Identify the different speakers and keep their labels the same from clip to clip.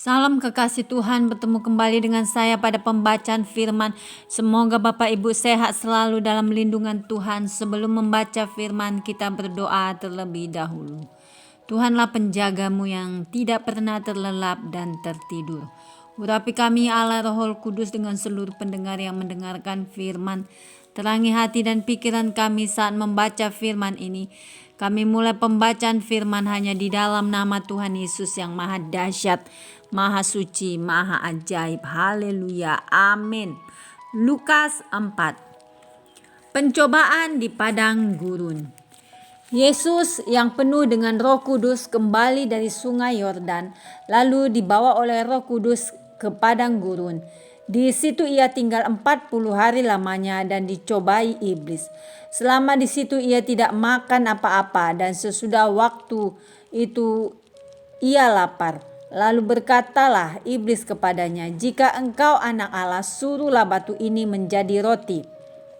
Speaker 1: Salam kekasih Tuhan, bertemu kembali dengan saya pada pembacaan firman. Semoga Bapak Ibu sehat selalu dalam lindungan Tuhan. Sebelum membaca firman, kita berdoa terlebih dahulu. Tuhanlah penjagamu yang tidak pernah terlelap dan tertidur. Urapi kami Allah Roh Kudus dengan seluruh pendengar yang mendengarkan firman. Terangi hati dan pikiran kami saat membaca firman ini. Kami mulai pembacaan firman hanya di dalam nama Tuhan Yesus yang maha dahsyat, maha suci, maha ajaib. Haleluya. Amin. Lukas 4. Pencobaan di padang gurun. Yesus yang penuh dengan Roh Kudus kembali dari sungai Yordan, lalu dibawa oleh Roh Kudus ke padang gurun. Di situ ia tinggal 40 hari lamanya dan dicobai iblis. Selama di situ ia tidak makan apa-apa, dan sesudah waktu itu ia lapar. Lalu berkatalah iblis kepadanya, "Jika engkau anak Allah, suruhlah batu ini menjadi roti."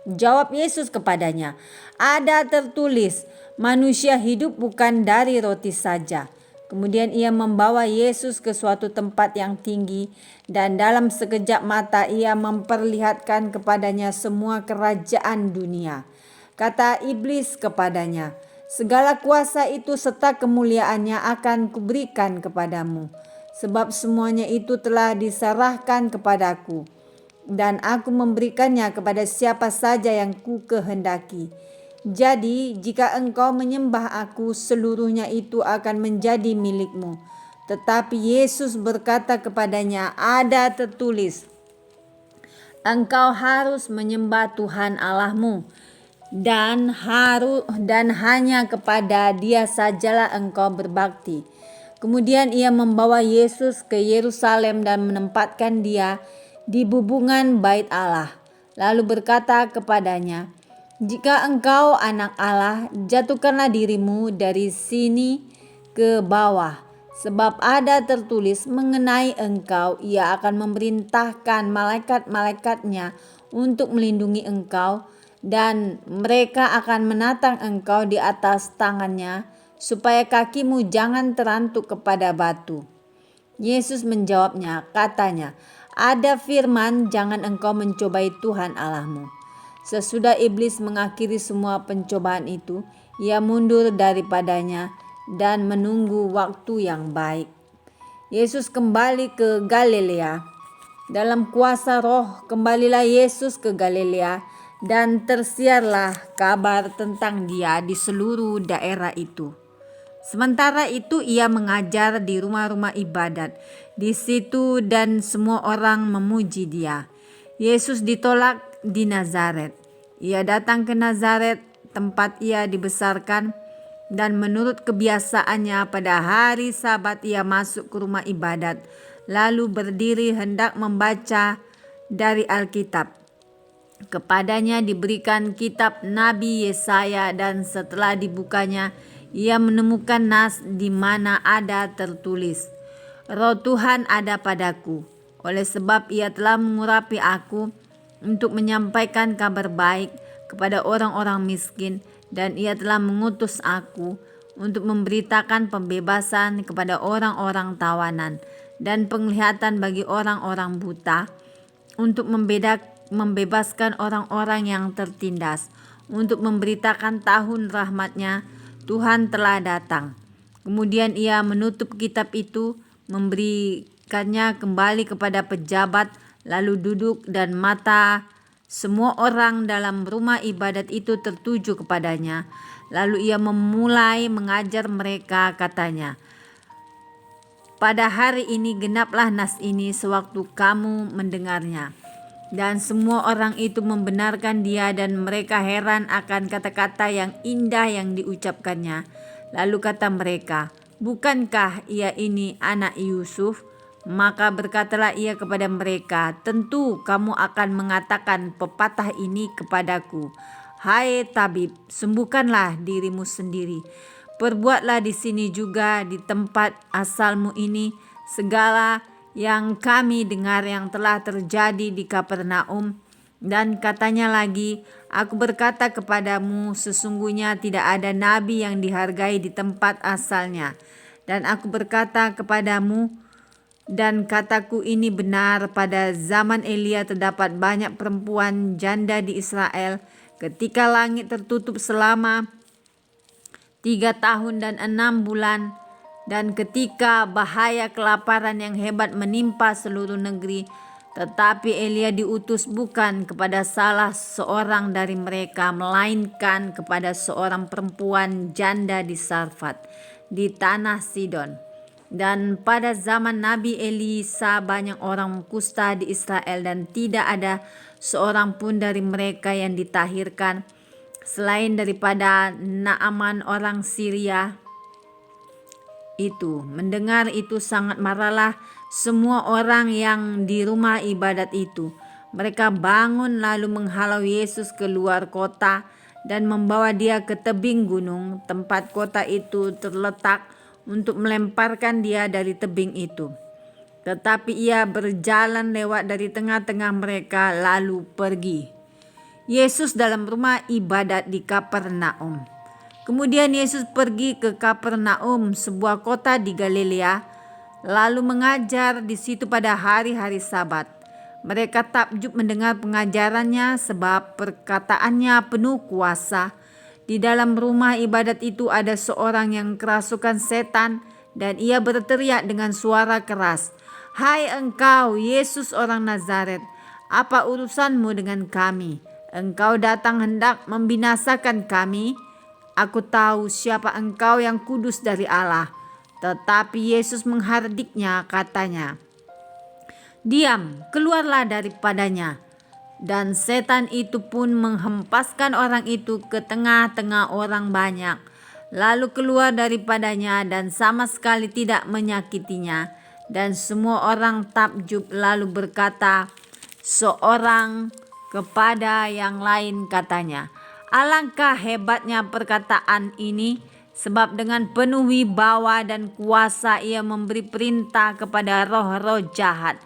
Speaker 1: Jawab Yesus kepadanya, "Ada tertulis, manusia hidup bukan dari roti saja." Kemudian ia membawa Yesus ke suatu tempat yang tinggi, dan dalam sekejap mata ia memperlihatkan kepadanya semua kerajaan dunia. Kata iblis kepadanya, "Segala kuasa itu serta kemuliaannya akan kuberikan kepadamu, sebab semuanya itu telah diserahkan kepadaku, dan aku memberikannya kepada siapa saja yang ku kehendaki. Jadi jika engkau menyembah aku, seluruhnya itu akan menjadi milikmu." Tetapi Yesus berkata kepadanya, "Ada tertulis, engkau harus menyembah Tuhan Allahmu, dan hanya kepada Dia sajalah engkau berbakti." Kemudian ia membawa Yesus ke Yerusalem dan menempatkan Dia di bubungan bait Allah. Lalu berkata kepadanya, "Jika engkau anak Allah, jatuhkanlah dirimu dari sini ke bawah. Sebab ada tertulis mengenai engkau, ia akan memerintahkan malaikat-malaikatnya untuk melindungi engkau, dan mereka akan menatang engkau di atas tangannya, supaya kakimu jangan terantuk kepada batu." Yesus menjawabnya, katanya, "Ada firman, jangan engkau mencobai Tuhan Allahmu." Sesudah iblis mengakhiri semua pencobaan itu, ia mundur daripadanya dan menunggu waktu yang baik. Yesus kembali ke Galilea. Dalam kuasa Roh kembalilah Yesus ke Galilea, dan tersiarlah kabar tentang Dia di seluruh daerah itu. Sementara itu ia mengajar di rumah-rumah ibadat di situ, dan semua orang memuji Dia. Yesus ditolak di Nazaret. Ia datang ke Nazaret, tempat ia dibesarkan, dan menurut kebiasaannya pada hari Sabat ia masuk ke rumah ibadat, lalu berdiri hendak membaca dari Alkitab. Kepadanya diberikan kitab Nabi Yesaya, dan setelah dibukanya ia menemukan nas di mana ada tertulis, "Roh Tuhan ada padaku, oleh sebab ia telah mengurapi aku untuk menyampaikan kabar baik kepada orang-orang miskin, dan ia telah mengutus aku untuk memberitakan pembebasan kepada orang-orang tawanan, dan penglihatan bagi orang-orang buta, untuk membebaskan orang-orang yang tertindas, untuk memberitakan tahun rahmat-Nya Tuhan telah datang." Kemudian ia menutup kitab itu, memberikannya kembali kepada pejabat, lalu duduk, dan mata semua orang dalam rumah ibadat itu tertuju kepadanya. Lalu ia memulai mengajar mereka, katanya, "Pada hari ini genaplah nas ini sewaktu kamu mendengarnya." Dan semua orang itu membenarkan dia, dan mereka heran akan kata-kata yang indah yang diucapkannya. Lalu kata mereka, "Bukankah ia ini anak Yusuf?" Maka berkatalah ia kepada mereka, "Tentu kamu akan mengatakan pepatah ini kepadaku, 'Hai tabib, sembuhkanlah dirimu sendiri. Perbuatlah di sini juga di tempat asalmu ini segala yang kami dengar yang telah terjadi di Kapernaum.' Dan katanya lagi, 'Aku berkata kepadamu, sesungguhnya tidak ada nabi yang dihargai di tempat asalnya. Dan aku berkata kepadamu, Dan kataku ini benar, pada zaman Elia terdapat banyak perempuan janda di Israel. Ketika langit tertutup selama 3 tahun dan 6 bulan, dan ketika bahaya kelaparan yang hebat menimpa seluruh negeri, tetapi Elia diutus bukan kepada salah seorang dari mereka, melainkan kepada seorang perempuan janda di Sarfat, di tanah Sidon. Dan pada zaman Nabi Elisa banyak orang kusta di Israel, dan tidak ada seorang pun dari mereka yang ditahirkan selain daripada Naaman orang Syria itu. Mendengar itu sangat marahlah semua orang yang di rumah ibadat itu. Mereka bangun lalu menghalau Yesus keluar kota dan membawa dia ke tebing gunung tempat kota itu terletak, untuk melemparkan dia dari tebing itu. Tetapi ia berjalan lewat dari tengah-tengah mereka lalu pergi. Yesus dalam rumah ibadat di Kapernaum. Kemudian Yesus pergi ke Kapernaum, sebuah kota di Galilea, lalu mengajar di situ pada hari-hari Sabat. Mereka takjub mendengar pengajarannya, sebab perkataannya penuh kuasa. Di dalam rumah ibadat itu ada seorang yang kerasukan setan, dan ia berteriak dengan suara keras, "Hai engkau, Yesus orang Nazaret, apa urusanmu dengan kami? Engkau datang hendak membinasakan kami? Aku tahu siapa engkau, yang kudus dari Allah." Tetapi Yesus menghardiknya, katanya, "Diam, keluarlah daripadanya." Dan setan itu pun menghempaskan orang itu ke tengah-tengah orang banyak, lalu keluar daripadanya dan sama sekali tidak menyakitinya. Dan semua orang takjub, lalu berkata seorang kepada yang lain, katanya, "Alangkah hebatnya perkataan ini, sebab dengan penuh wibawa dan kuasa ia memberi perintah kepada roh-roh jahat,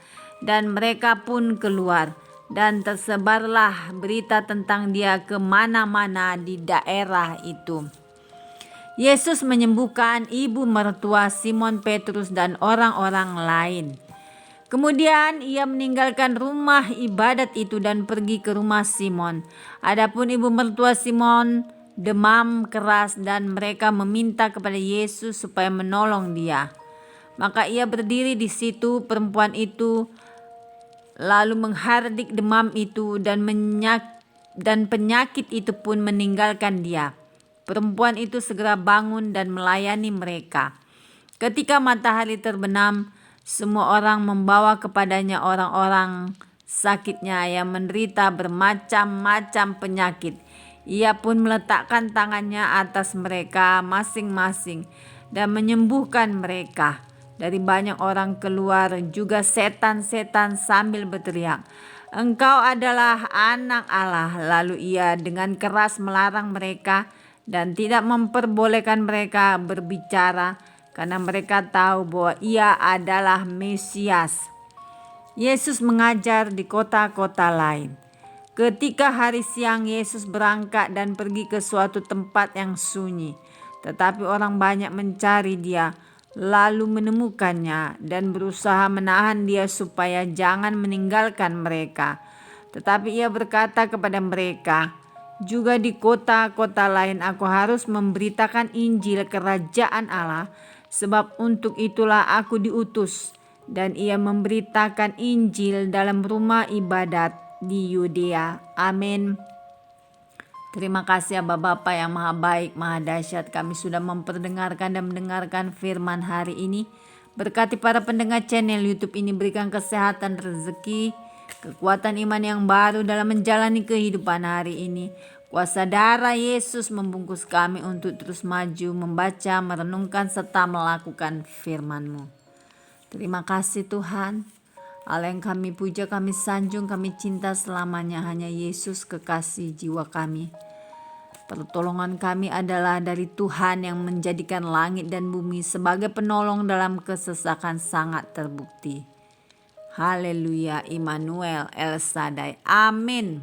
Speaker 1: dan mereka pun keluar." Dan tersebarlah berita tentang dia ke mana-mana di daerah itu. Yesus menyembuhkan ibu mertua Simon Petrus dan orang-orang lain. Kemudian ia meninggalkan rumah ibadat itu dan pergi ke rumah Simon. Adapun ibu mertua Simon demam keras, dan mereka meminta kepada Yesus supaya menolong dia. Maka ia berdiri di situ, perempuan itu lalu menghardik demam itu, dan penyakit itu pun meninggalkan dia. Perempuan itu segera bangun dan melayani mereka. Ketika matahari terbenam, semua orang membawa kepadanya orang-orang sakitnya yang menderita bermacam-macam penyakit. Ia pun meletakkan tangannya atas mereka masing-masing dan menyembuhkan mereka. Dari banyak orang keluar juga setan-setan sambil berteriak, "Engkau adalah anak Allah." Lalu ia dengan keras melarang mereka dan tidak memperbolehkan mereka berbicara, karena mereka tahu bahwa ia adalah Mesias. Yesus mengajar di kota-kota lain. Ketika hari siang, Yesus berangkat dan pergi ke suatu tempat yang sunyi. Tetapi orang banyak mencari dia, lalu menemukannya dan berusaha menahan dia supaya jangan meninggalkan mereka. Tetapi ia berkata kepada mereka, "Juga di kota-kota lain aku harus memberitakan Injil Kerajaan Allah, sebab untuk itulah aku diutus." Dan ia memberitakan Injil dalam rumah ibadat di Yudea. Amin. Terima kasih ya Bapak yang maha baik, maha dahsyat. Kami sudah memperdengarkan dan mendengarkan firman hari ini. Berkati para pendengar channel YouTube ini, berikan kesehatan, rezeki, kekuatan iman yang baru dalam menjalani kehidupan hari ini. Kuasa darah Yesus membungkus kami untuk terus maju, membaca, merenungkan, serta melakukan firman-Mu. Terima kasih Tuhan. Allah yang kami puja, kami sanjung, kami cinta selamanya hanya Yesus kekasih jiwa kami. Pertolongan kami adalah dari Tuhan yang menjadikan langit dan bumi sebagai penolong dalam kesesakan sangat terbukti. Haleluya, Immanuel, El Shaddai. Amin.